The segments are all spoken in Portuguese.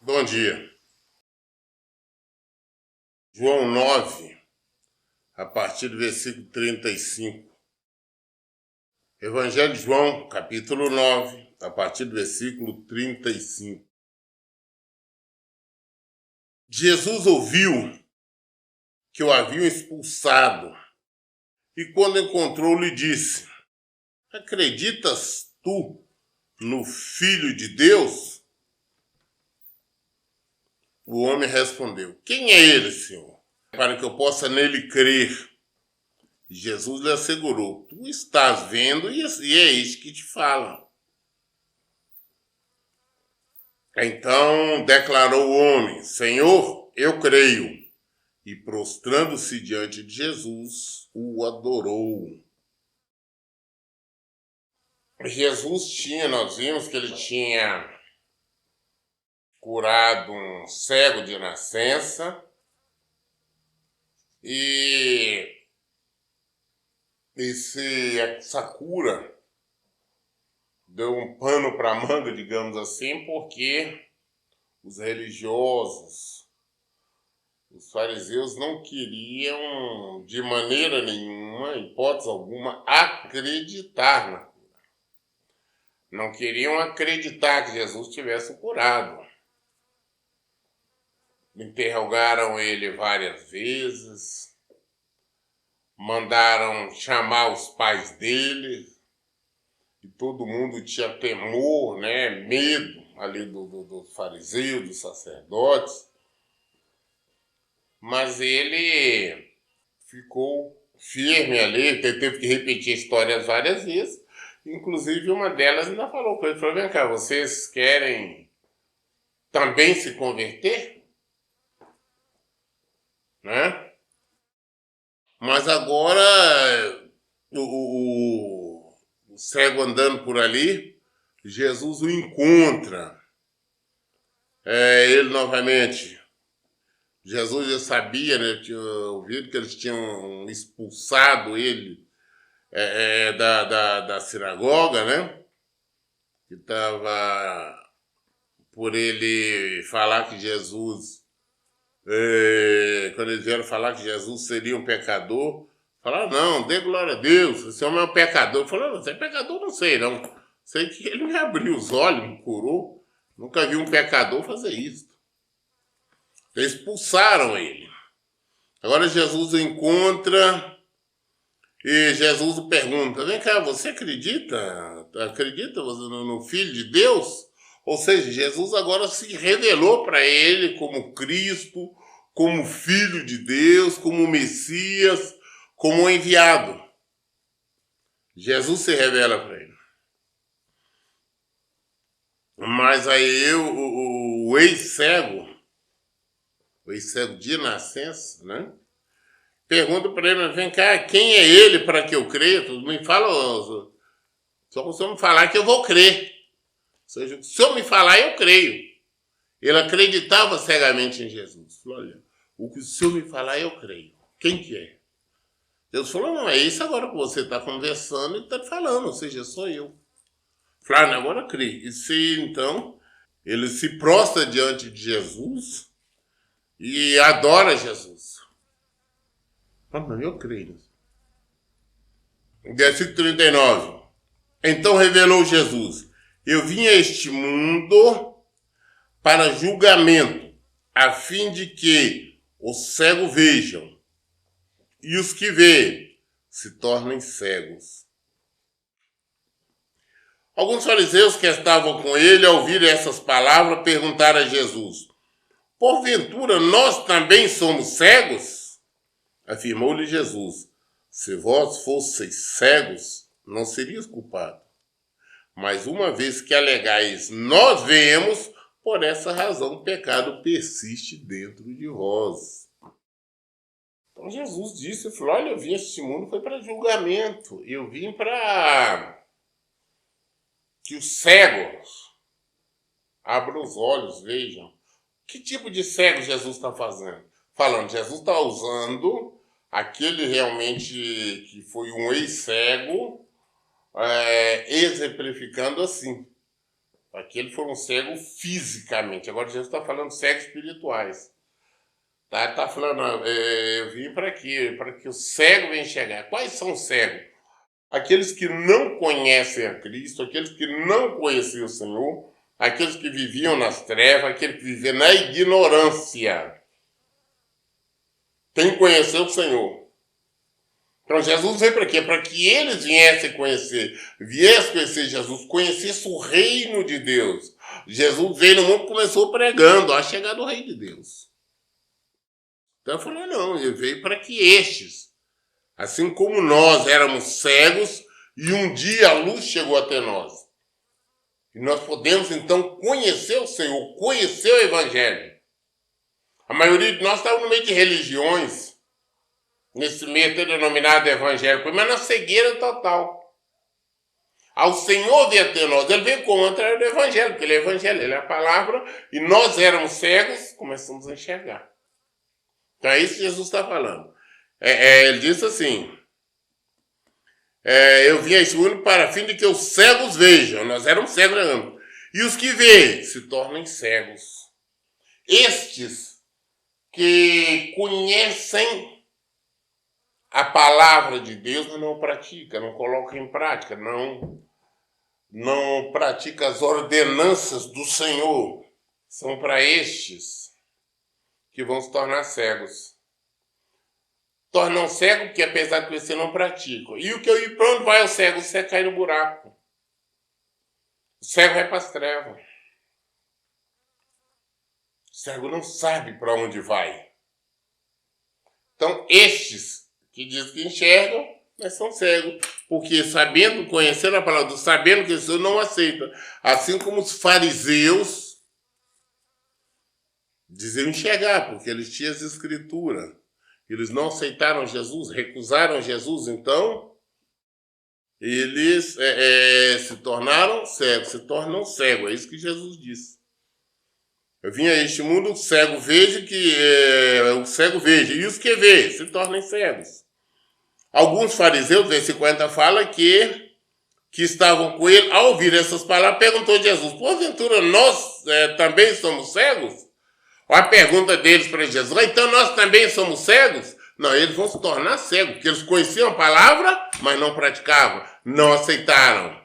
Bom dia. João 9, a partir do versículo 35. Evangelho de João, capítulo 9, a partir do versículo 35. Jesus ouviu que o haviam expulsado e quando encontrou lhe disse: Acreditas tu no Filho de Deus? O homem respondeu: Quem é ele, Senhor, para que eu possa nele crer? Jesus lhe assegurou: Tu estás vendo e é isso que te fala. Então declarou o homem: Senhor, eu creio. E prostrando-se diante de Jesus, o adorou. Nós vimos que ele tinha curado um cego de nascença e essa cura deu um pano para a manga, digamos assim, porque os religiosos, os fariseus não queriam de maneira nenhuma, hipótese alguma, acreditar na cura. Não queriam acreditar que Jesus tivesse curado. Interrogaram ele várias vezes, mandaram chamar os pais dele, e todo mundo tinha temor, medo ali dos fariseus, dos sacerdotes, mas ele ficou firme ali, teve que repetir a história várias vezes, inclusive uma delas ainda falou com ele, falou: vem cá, vocês querem também se converter? Né? Mas agora o cego andando por ali, Jesus o encontra. Ele novamente. Jesus já sabia, né? Tinha ouvido que eles tinham expulsado ele da sinagoga, né? Que estava por ele falar que Jesus, quando eles vieram falar que Jesus seria um pecador, falaram: não, dê glória a Deus, esse homem é um pecador. Falaram: você é pecador? Não sei, não. Sei que ele me abriu os olhos, me curou. Nunca vi um pecador fazer isso. Eles expulsaram ele. Agora Jesus o encontra e Jesus o pergunta: vem cá, você acredita? Acredita no Filho de Deus? Ou seja, Jesus agora se revelou para ele como Cristo, como Filho de Deus, como Messias, como enviado. Jesus se revela para ele. Mas aí o ex-cego de nascença, né? Pergunta para ele: vem cá, quem é ele para que eu creia? Tu me fala, só se o senhor me falar que eu vou crer. Ou seja, se o senhor me falar, eu creio. Ele acreditava cegamente em Jesus. Falou: olha, o que o senhor me falar, eu creio. Quem que é? Deus falou: não, é isso agora que você está conversando e está falando, ou seja, sou eu. Falei: agora crê. E se então ele se prostra diante de Jesus e adora Jesus. Não, eu creio. Versículo 39. Então revelou Jesus: eu vim a este mundo para julgamento, a fim de que os cegos vejam e os que veem se tornem cegos. Alguns fariseus que estavam com ele, ao ouvir essas palavras, perguntaram a Jesus: porventura nós também somos cegos? Afirmou-lhe Jesus: se vós fosseis cegos, não serias culpado. Mas uma vez que alegais, nós vemos, por essa razão o pecado persiste dentro de vós. Então Jesus disse, falou: olha, eu vim a este mundo foi para julgamento. Eu vim para que os cegos abram os olhos, vejam. Que tipo de cego Jesus está fazendo? Falando, Jesus está usando aquele realmente que foi um ex-cego, exemplificando assim. Aqueles foram cegos fisicamente. Agora Jesus está falando cegos espirituais. Tá falando, eu vim para quê? Para que o cego venha enxergar. Quais são os cegos? Aqueles que não conhecem a Cristo, aqueles que não conheciam o Senhor, aqueles que viviam nas trevas, aqueles que viviam na ignorância. Tem que conhecer o Senhor. Então Jesus veio para quê? Para que eles viessem conhecer Jesus, conhecessem o reino de Deus. Jesus veio no mundo e começou pregando a chegada do reino de Deus. Então ele falou, não, ele veio para que estes, assim como nós éramos cegos, e um dia a luz chegou até nós. E nós podemos então conhecer o Senhor, conhecer o Evangelho. A maioria de nós estava no meio de religiões, nesse meio denominado evangélico, mas na cegueira total. Ao Senhor veio até nós, ele veio contra o Evangelho, porque ele é Evangelho, ele é a palavra, e nós éramos cegos, começamos a enxergar. Então é isso que Jesus está falando. Ele disse assim, eu vim a esse mundo para fim de que os cegos vejam. Nós éramos cegos, né? E os que veem se tornem cegos. Estes que conhecem a palavra de Deus, mas não pratica, não coloca em prática, não pratica as ordenanças do Senhor. São para estes que vão se tornar cegos. Tornam cego porque, apesar de conhecer, não praticam. E para onde vai o cego? O cego cai no buraco. O cego vai para as trevas. O cego não sabe para onde vai. Então, estes que dizem que enxergam, mas são cegos. Porque sabendo, conhecendo a palavra do sabendo que o Senhor não aceita. Assim como os fariseus diziam enxergar, porque eles tinham as escrituras. Eles não aceitaram Jesus, recusaram Jesus, então eles se tornaram cegos, se tornam cegos. É isso que Jesus disse. Eu vim a este mundo, o cego veja, e os que vê se tornem cegos. Alguns fariseus, versículo 50, fala que estavam com ele, ao ouvir essas palavras, perguntou a Jesus, porventura nós também somos cegos? A pergunta deles para Jesus, então nós também somos cegos? Não, eles vão se tornar cegos, porque eles conheciam a palavra, mas não praticavam, não aceitaram.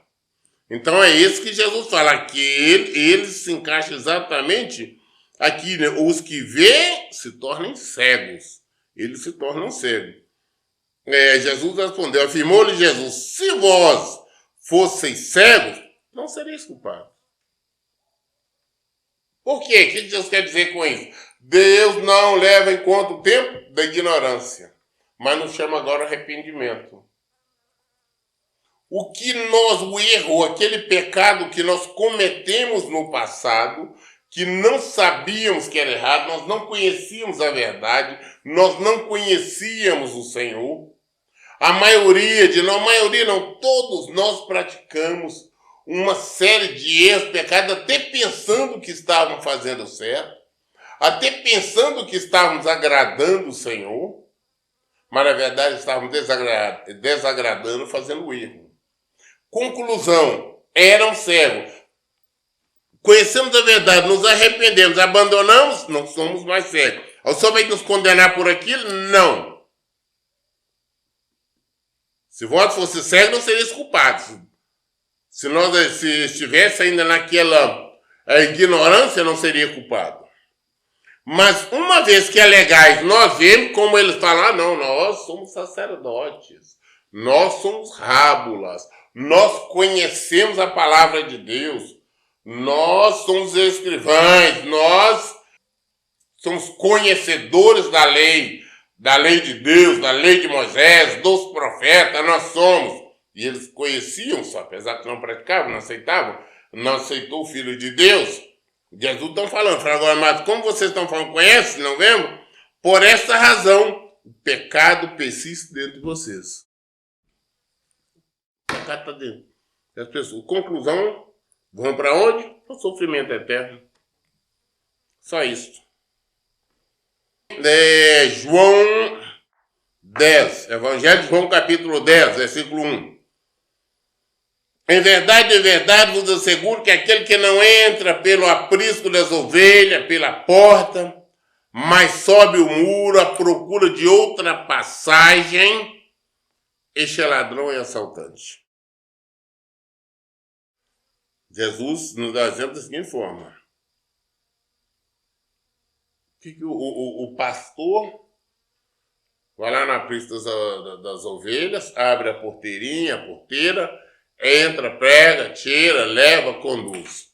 Então é isso que Jesus fala, que ele se encaixa exatamente aqui, né? Os que veem se tornem cegos, eles se tornam cegos. Jesus respondeu, afirmou-lhe Jesus, se vós fosseis cegos, não sereis culpados. Por quê? O que Jesus quer dizer com isso? Deus não leva em conta o tempo da ignorância, mas nos chama agora arrependimento. O erro, aquele pecado que nós cometemos no passado, que não sabíamos que era errado, nós não conhecíamos a verdade, nós não conhecíamos o Senhor. Todos nós praticamos uma série de erros, pecados, até pensando que estavam fazendo certo, até pensando que estávamos agradando o Senhor, mas na verdade estávamos desagradando, fazendo o erro. Conclusão, eram cegos. Conhecemos a verdade, nos arrependemos, abandonamos, não somos mais cegos. O Senhor vai nos condenar por aquilo? Não. Se vós fosse cego, não seriais culpados. Se estivesse ainda naquela ignorância, não seria culpado. Mas uma vez que é legais, nós vemos como eles falam, não, nós somos sacerdotes, nós somos rábulas, nós conhecemos a palavra de Deus, nós somos escrivães, nós somos conhecedores da lei de Deus, da lei de Moisés, dos profetas, nós somos. E eles conheciam, só apesar que não praticavam, não aceitavam, não aceitou o Filho de Deus. Jesus está falando, agora, mas como vocês estão falando, conhecem, não vemos? Por essa razão, o pecado persiste dentro de vocês. O pecado está dentro das pessoas. Conclusão, vão para onde? Para o sofrimento eterno. Só isso. João 10, Evangelho de João capítulo 10, versículo 1. Em verdade, vos asseguro que aquele que não entra pelo aprisco das ovelhas, pela porta, mas sobe o muro à procura de outra passagem, este é ladrão e assaltante. Jesus nos dá exemplo da seguinte forma. O pastor vai lá na pista das ovelhas, abre a porteirinha, a porteira, entra, prega, tira, leva, conduz.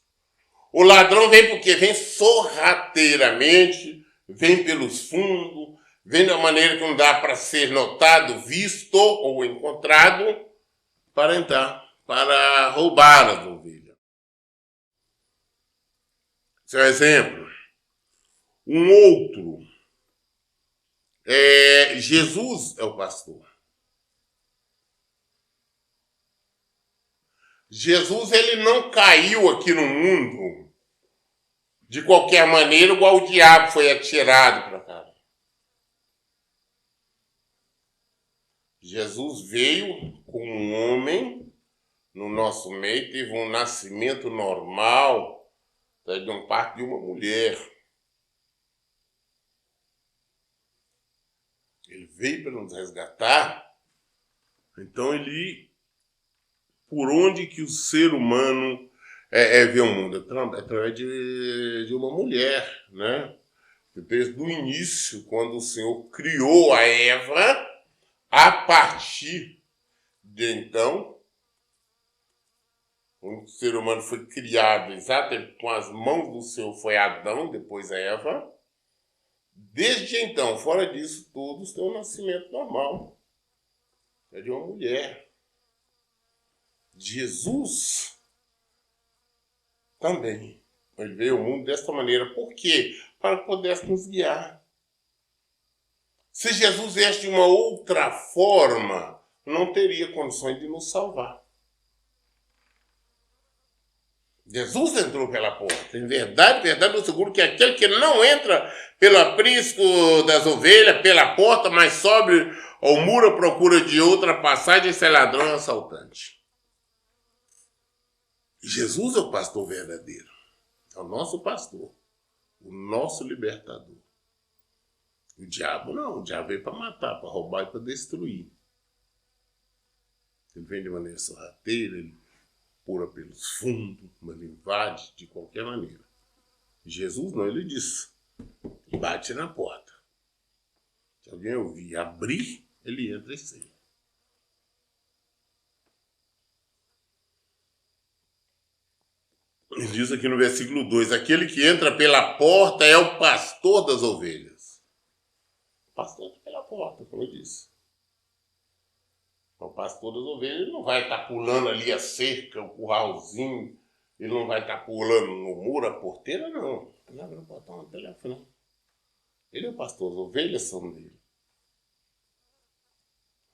O ladrão vem por quê? Vem sorrateiramente, vem pelos fundos, vem da maneira que não dá para ser notado, visto ou encontrado, para entrar, para roubar as ovelhas. Esse é um exemplo. Um outro. Jesus é o pastor. Jesus ele não caiu aqui no mundo de qualquer maneira, igual o diabo foi atirado para cá. Jesus veio como um homem no nosso meio, teve um nascimento normal, de um parto de uma mulher. Ele veio para nos resgatar, então ele, por onde que o ser humano vê o mundo? Através de uma mulher, né? Desde o início, quando o Senhor criou a Eva, a partir de então, o ser humano foi criado exatamente com as mãos do Senhor, foi Adão, depois Eva. Desde então, fora disso, todos têm um nascimento normal. É de uma mulher. Jesus também. Ele veio ao mundo desta maneira. Por quê? Para que pudesse nos guiar. Se Jesus viesse de uma outra forma, não teria condições de nos salvar. Jesus entrou pela porta. Em verdade, eu seguro que aquele que não entra pelo aprisco das ovelhas, pela porta, mas sobe ao muro à procura de outra passagem, esse é ladrão e assaltante. Jesus é o pastor verdadeiro. É o nosso pastor. O nosso libertador. O diabo não. O diabo veio para matar, para roubar e para destruir. Ele vem de maneira sorrateira, ele pula pelos fundos, mas invade de qualquer maneira. Jesus não, ele diz, bate na porta. Se alguém ouvir abrir, ele entra e sai. Ele diz aqui no versículo 2, aquele que entra pela porta é o pastor das ovelhas. O pastor entra pela porta, como eu disse. O pastor das ovelhas ele não vai estar pulando ali a cerca, o curralzinho, ele não vai estar pulando no muro, a porteira, não. Ele abre o portão no telefone. Ele é o pastor, as ovelhas são dele.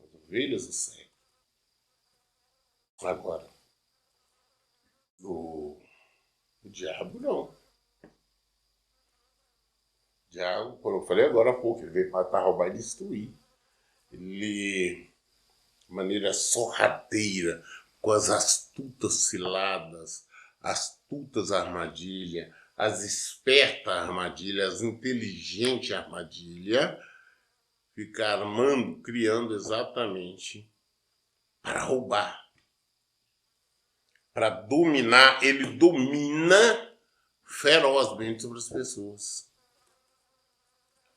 As ovelhas o seguem. Agora, o diabo não. O diabo, como eu falei agora há pouco, ele veio para matar, roubar e destruir. Ele, de maneira sorrateira, com as astutas ciladas, astutas armadilhas, as espertas armadilhas, as inteligentes armadilhas, fica armando, criando exatamente para roubar. Para dominar, ele domina ferozmente sobre as pessoas.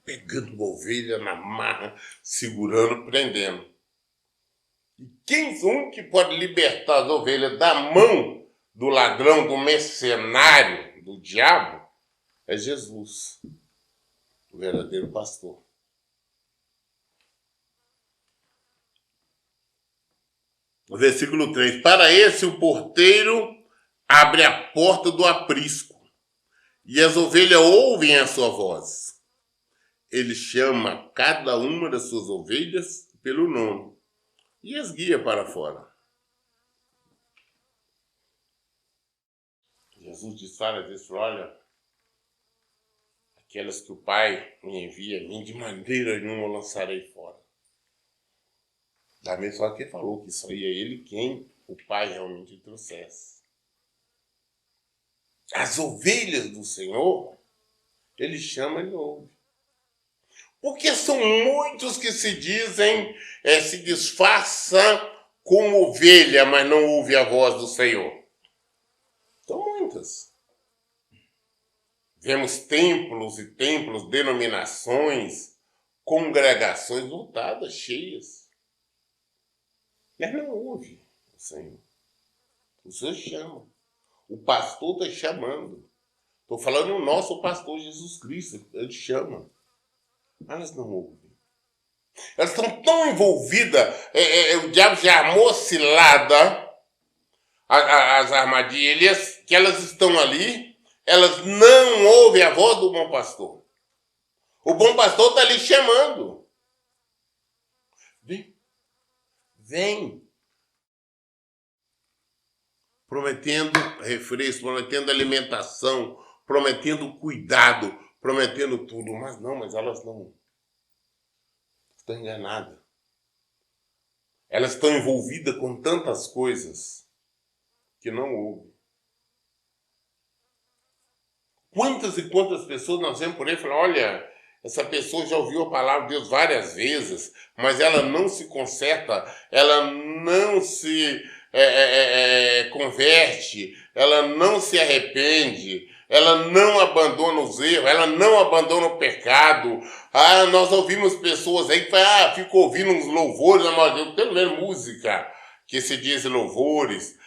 Pegando a ovelha na marra, segurando, prendendo. E quem um que pode libertar as ovelhas da mão do ladrão, do mercenário, do diabo, é Jesus, o verdadeiro pastor. No versículo 3, para esse o porteiro abre a porta do aprisco, e as ovelhas ouvem a sua voz. Ele chama cada uma das suas ovelhas pelo nome e as guia para fora. Jesus disse várias vezes, olha, aquelas que o Pai me envia a mim, de maneira nenhuma lançarei fora. Da mesma forma que ele falou que só ia ele quem o Pai realmente trouxesse. As ovelhas do Senhor, Ele chama e ouve. Porque são muitos que se dizem, se disfarçam como ovelha, mas não ouve a voz do Senhor. São muitas. Vemos templos e templos, denominações, congregações lotadas, cheias. Mas não ouve o Senhor. O Senhor chama. O pastor está chamando. Estou falando o nosso pastor Jesus Cristo. Ele chama. Mas elas não ouvem. Elas estão tão envolvidas, o diabo já armou cilada, as armadilhas, que elas estão ali, elas não ouvem a voz do bom pastor. O bom pastor está ali chamando. Vem. Vem. Prometendo refresco, prometendo alimentação, prometendo cuidado, prometendo tudo. Mas elas não. Estão enganadas. Elas estão envolvidas com tantas coisas que não ouvem. Quantas e quantas pessoas nós vemos por aí e falamos, olha, essa pessoa já ouviu a palavra de Deus várias vezes, mas ela não se conserta, ela não se converte, ela não se arrepende, ela não abandona os erros, ela não abandona o pecado. Nós ouvimos pessoas aí que ficam ouvindo uns louvores, pelo menos música, que se diz louvores,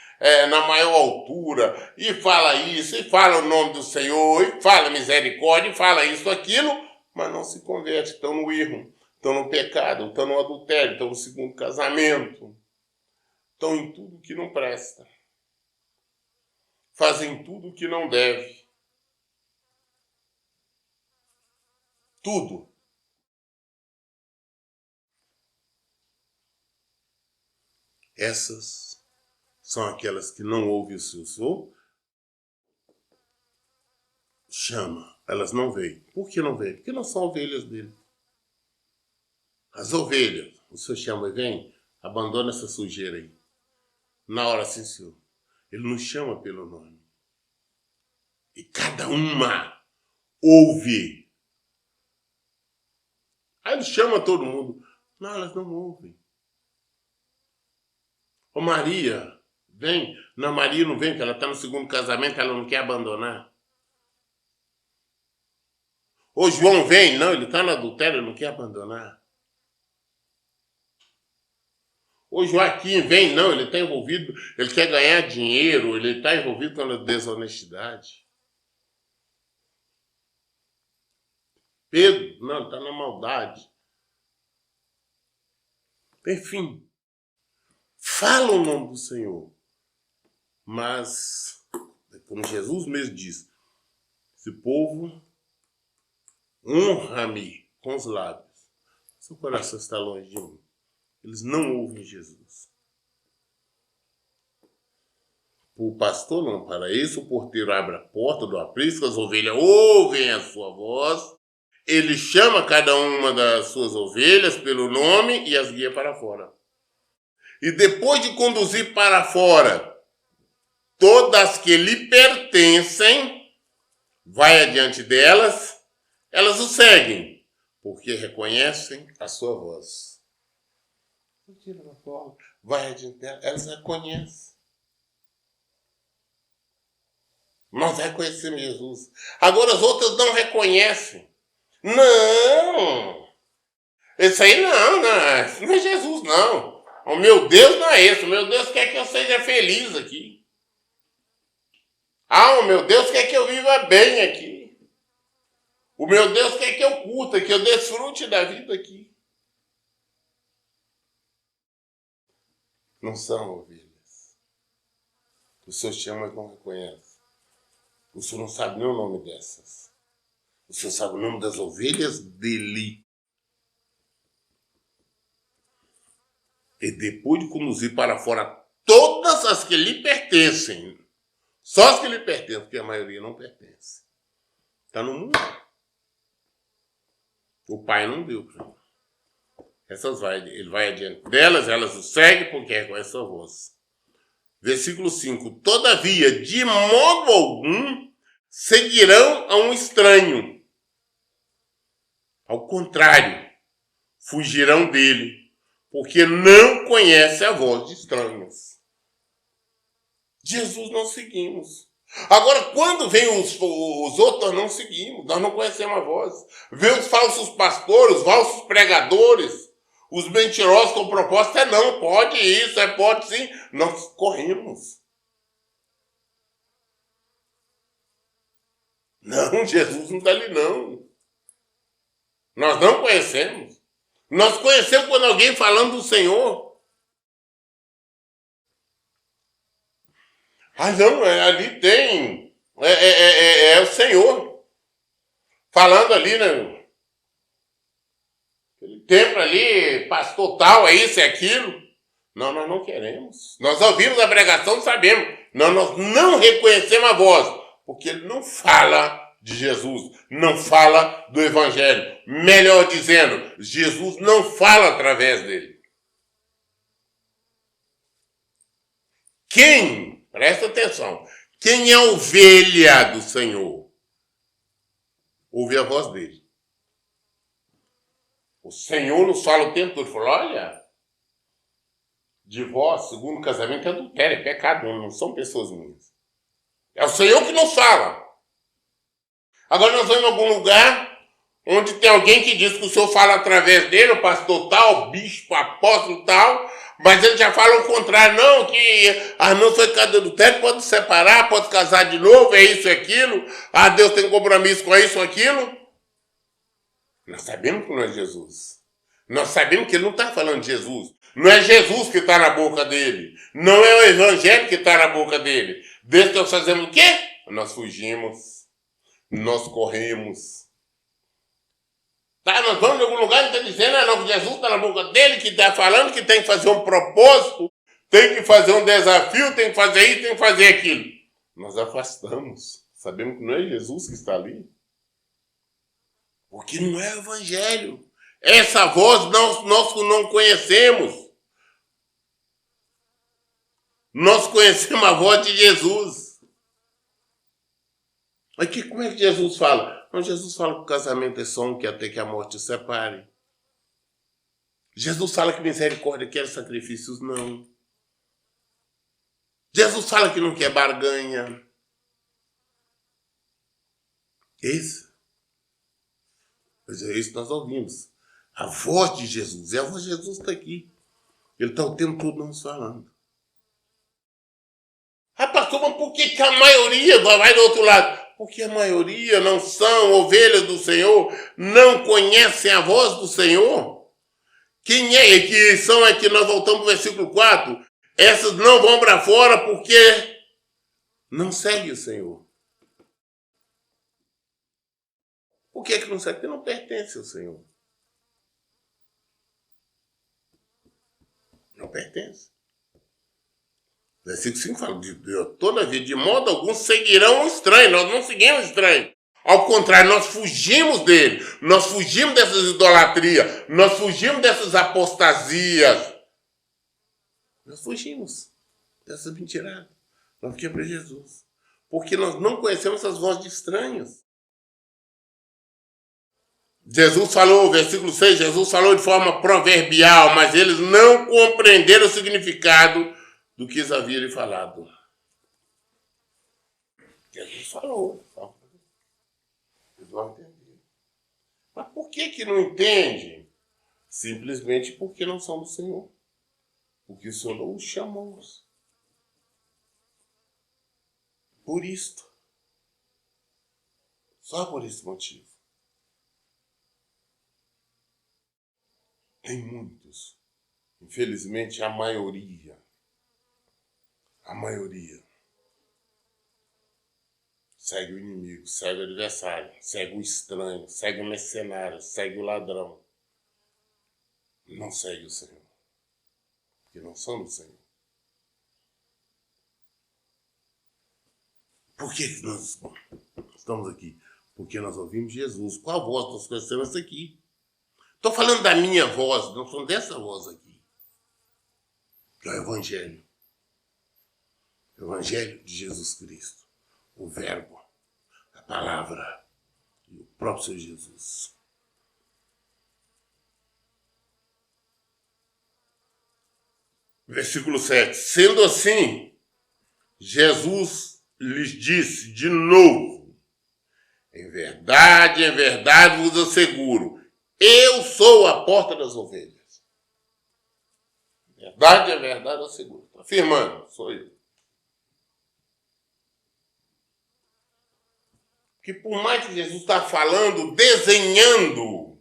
na maior altura, e fala isso, e fala o nome do Senhor, e fala misericórdia, e fala isso, aquilo, mas não se converte, estão no erro, estão no pecado, estão no adultério, estão no segundo casamento, estão em tudo que não presta, fazem tudo que não deve. Tudo. Essas são aquelas que não ouvem o seu som. Chama. Elas não veem. Por que não veem? Porque não são ovelhas dele. As ovelhas, o Senhor chama e vem, abandona essa sujeira aí. Na hora, sim, Senhor. Ele nos chama pelo nome. E cada uma ouve. Aí ele chama todo mundo. Não, elas não ouvem. Ô Maria, vem. Não, Maria não vem, porque ela está no segundo casamento, ela não quer abandonar. Ô João, vem. Não, ele está no adultério, ele não quer abandonar. Ô Joaquim, vem. Não, ele está envolvido, ele quer ganhar dinheiro, ele está envolvido com a desonestidade. Pedro, não, está na maldade. Enfim, fala o nome do Senhor. Mas, como Jesus mesmo diz, esse povo honra-me com os lábios. Seu coração está longe de mim. Eles não ouvem Jesus. O pastor não para isso, o porteiro abre a porta do aprisco, as ovelhas ouvem a sua voz. Ele chama cada uma das suas ovelhas pelo nome e as guia para fora. E depois de conduzir para fora todas que lhe pertencem, vai adiante delas, elas o seguem, porque reconhecem a sua voz. Vai adiante delas, elas reconhecem. Nós reconhecemos Jesus. Agora as outras não reconhecem. Não! Esse aí não, esse não é Jesus, não. O meu Deus não é esse. O meu Deus quer que eu seja feliz aqui. O meu Deus quer que eu viva bem aqui. O meu Deus quer que eu curta, que eu desfrute da vida aqui. Não são ovelhas. O Senhor chama e não reconhece. O Senhor não sabe nem o nome dessas. O Senhor sabe o nome das ovelhas dele. E depois de conduzir para fora todas as que lhe pertencem, só as que lhe pertencem, porque a maioria não pertence. Está no mundo. O Pai não deu para ele. Ele vai adiante delas, elas o seguem porque reconhecem a voz. Versículo 5. Todavia, de modo algum, seguirão a um estranho. Ao contrário, fugirão dele, porque não conhece a voz de estranhos. Jesus nós seguimos. Agora, quando vem os outros, nós não seguimos, nós não conhecemos a voz. Vem os falsos pastores, os falsos pregadores, os mentirosos com proposta, não, pode isso, pode sim. Nós corremos. Não, Jesus não está ali, não. Nós não conhecemos. Nós conhecemos quando alguém falando do Senhor. Ah, não, ali tem. É o Senhor. Falando ali, né? Aquele templo ali, pastor tal, é isso, é aquilo. Não, nós não queremos. Nós ouvimos a pregação, sabemos. Nós não reconhecemos a voz. Porque ele não fala de Jesus, não fala do Evangelho. Melhor dizendo, Jesus não fala através dele. Presta atenção, quem é ovelha do Senhor, ouve a voz dele. O Senhor nos fala o tempo todo, ele falou, olha, divórcio, segundo casamento é adultério, é pecado, não são pessoas minhas. É o Senhor que nos fala. Agora nós vamos em algum lugar onde tem alguém que diz que o Senhor fala através dele, o pastor tal, bispo, apóstolo tal, mas ele já fala o contrário, não, que não foi cada adultério, pode separar, pode casar de novo, é isso e aquilo, Deus tem compromisso com isso ou aquilo. Nós sabemos que não é Jesus. Nós sabemos que ele não está falando de Jesus. Não é Jesus que está na boca dele. Não é o Evangelho que está na boca dele. Desde que nós fazemos o quê? Nós fugimos. Nós corremos. Tá, nós vamos em algum lugar e está dizendo, não, que Jesus está na boca dele, que está falando que tem que fazer um propósito, tem que fazer um desafio, tem que fazer isso, tem que fazer aquilo. Nós afastamos. Sabemos que não é Jesus que está ali. Porque não é o Evangelho. Essa voz nós não conhecemos. Nós conhecemos a voz de Jesus. Mas como é que Jesus fala? Não, Jesus fala que o casamento é só um, que até que a morte o separe. Jesus fala que misericórdia quer sacrifícios, não. Jesus fala que não quer barganha. Isso. Mas é isso que nós ouvimos. A voz de Jesus. E a voz de Jesus está aqui. Ele está o tempo todo nos falando. Pastor, mas por que a maioria vai do outro lado? Porque a maioria não são ovelhas do Senhor, não conhecem a voz do Senhor. Quem é que são aqui? Nós voltamos para o versículo 4. Essas não vão para fora porque não seguem o Senhor. Por que não segue? Porque não pertence ao Senhor. Não pertence. Versículo 5 fala, todavia, de modo algum seguirão o estranho. Nós não seguimos o estranho. Ao contrário, nós fugimos dele. Nós fugimos dessas idolatrias. Nós fugimos dessas apostasias. Nós fugimos dessas mentiradas. Nós ficamos para Jesus. Porque nós não conhecemos essas vozes de estranhos. Jesus falou, versículo 6, Jesus falou de forma proverbial, mas eles não compreenderam o significado do que eles haviam lhe falado. Jesus falou. Eles não entenderam. Mas por que não entende? Simplesmente porque não são do Senhor. Porque o Senhor não os chamou. Por isto. Só por esse motivo. Tem muitos. Infelizmente, a maioria, segue o inimigo, segue o adversário, segue o estranho, segue o mercenário, segue o ladrão. Não segue o Senhor. Porque não são do Senhor. Por que nós estamos aqui? Porque nós ouvimos Jesus. Qual voz nós conhecemos aqui? Estou falando da minha voz, não estou dessa voz aqui. Que é o Evangelho. Evangelho de Jesus Cristo, o Verbo, a Palavra e o próprio Senhor Jesus. Versículo 7. Sendo assim, Jesus lhes disse de novo: em verdade vos asseguro, eu sou a porta das ovelhas. Em verdade, asseguro. Estou afirmando, sou eu. Que por mais que Jesus está falando, desenhando,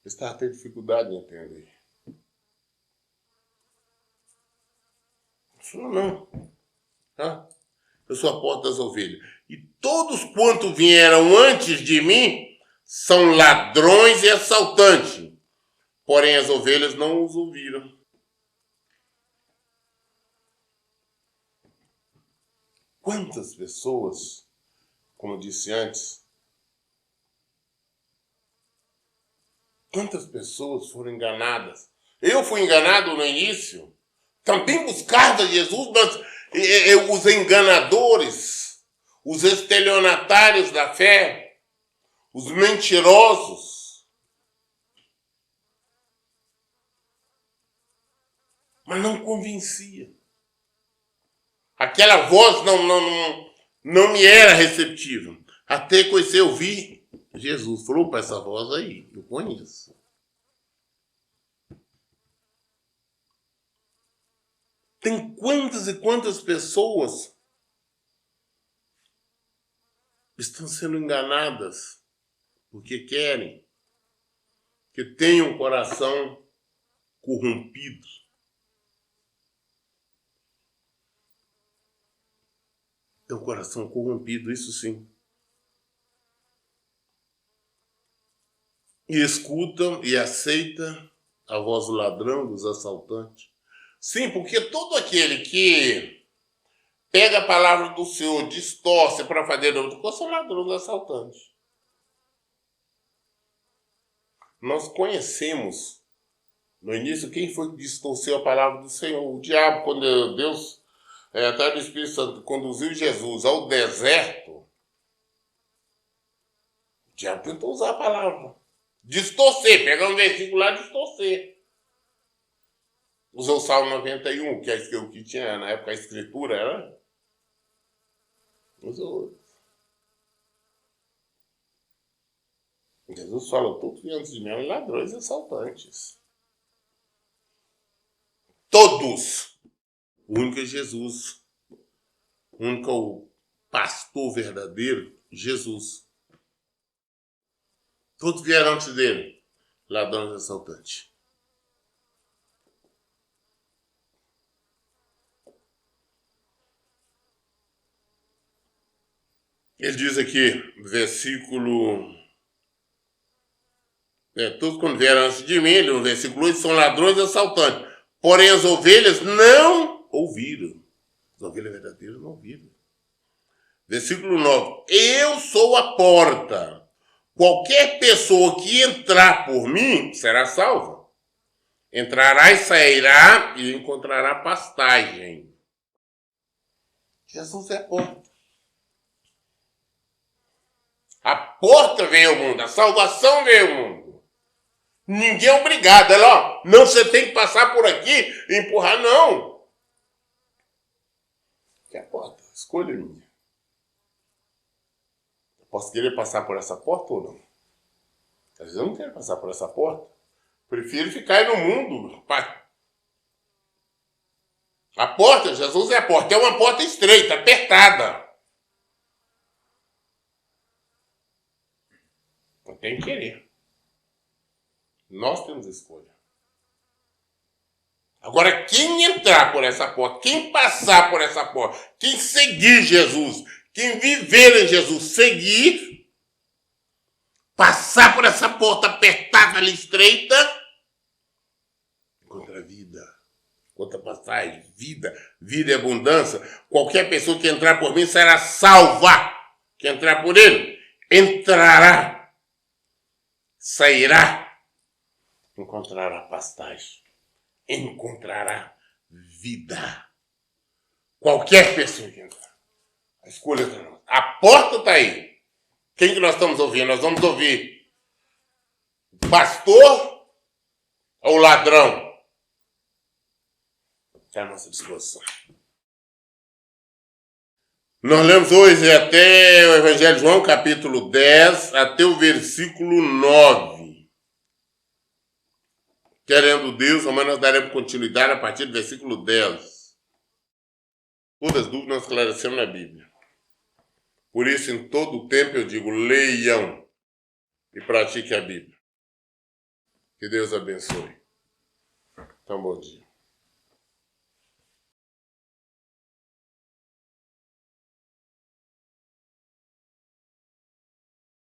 está tendo dificuldade em entender. Isso não. Tá? Eu sou a porta das ovelhas. E todos quanto vieram antes de mim são ladrões e assaltantes. Porém, as ovelhas não os ouviram. Quantas pessoas, como eu disse antes, quantas pessoas foram enganadas? Eu fui enganado no início. Também buscava Jesus, mas os enganadores, os estelionatários da fé, os mentirosos. Mas não convencia. Aquela voz não me era receptiva. Até que eu vi Jesus. Falou para essa voz aí, eu conheço. Tem quantas e quantas pessoas estão sendo enganadas porque querem, que têm um coração corrompido. Tem um coração corrompido, isso sim. E escutam e aceitam a voz do ladrão, dos assaltantes. Sim, porque todo aquele que pega a palavra do Senhor, distorce para fazer outra coisa, são ladrões, assaltantes. Nós conhecemos, no início, quem foi que distorceu a palavra do Senhor? O diabo, quando Deus, até o Espírito Santo, conduziu Jesus ao deserto, o diabo tentou usar a palavra. Distorcer, pegar um versículo lá e distorcer. Usou o Salmo 91, que é o que tinha na época a escritura, era? Usou. Jesus fala, todos antes de mim, ladrões e assaltantes. Todos. O único é Jesus. O único é o pastor verdadeiro, Jesus. Todos vieram antes dele, ladrões e assaltantes. Ele diz aqui, versículo... todos quando vieram antes de mim, no versículo 8, são ladrões e assaltantes. Porém, as ovelhas não ouviram. As ovelhas verdadeiras não ouviram. Versículo 9. Eu sou a porta. Qualquer pessoa que entrar por mim será salva. Entrará e sairá e encontrará pastagem. Jesus é a porta. A porta veio ao mundo, a salvação veio ao mundo. Ninguém é obrigado. Ela, não, você tem que passar por aqui e empurrar, não. Que é a porta, escolha minha. Eu posso querer passar por essa porta ou não? Às vezes eu não quero passar por essa porta. Prefiro ficar aí no mundo. A porta, Jesus é a porta. É uma porta estreita, apertada. Eu tenho que querer. Nós temos escolha. Agora, quem entrar por essa porta, quem passar por essa porta, quem seguir Jesus, quem viver em Jesus, seguir, passar por essa porta apertada ali, estreita, encontra vida, encontra passagem, vida e abundância. Qualquer pessoa que entrar por mim será salva. Que entrar por ele, entrará, sairá, encontrará pastagem, encontrará vida. Qualquer pessoa que entrar. A escolha está nós. A porta está aí. Quem que nós estamos ouvindo? Nós vamos ouvir o pastor ou o ladrão? Está à nossa disposição. Nós lemos hoje até o Evangelho de João, capítulo 10, até o versículo 9. Querendo Deus, amanhã nós daremos continuidade a partir do versículo 10. Todas as dúvidas nós esclarecemos na Bíblia. Por isso, em todo o tempo eu digo, leiam e pratiquem a Bíblia. Que Deus abençoe. Então, bom dia.